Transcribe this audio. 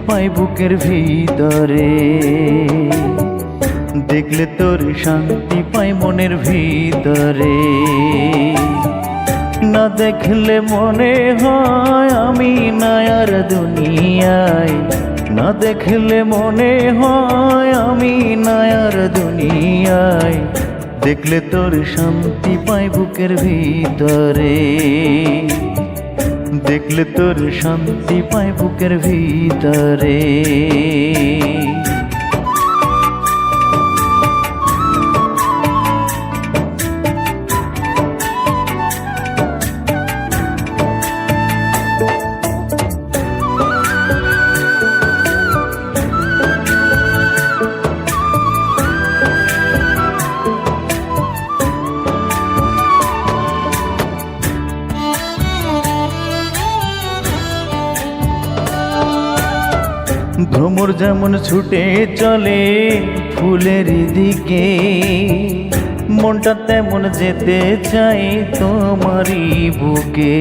পাই বুকের ভিতরে, দেখলে তোর শান্তি পাই মনের ভিতরে। না দেখলে মনে হয় আমি নাই আর দুনিয়ায়, না দেখলে মনে হয় আমি নাই আর দুনিয়ায়। দেখলে তোর শান্তি পাই বুকের ভিতরে, দেখলে তোর শান্তি পাই বুকের ভিতরে। ভ্রমর যেমন ছুটে চলে ফুলের দিকে, মনটা তেমন যেতে চাই তোমারই বুকে।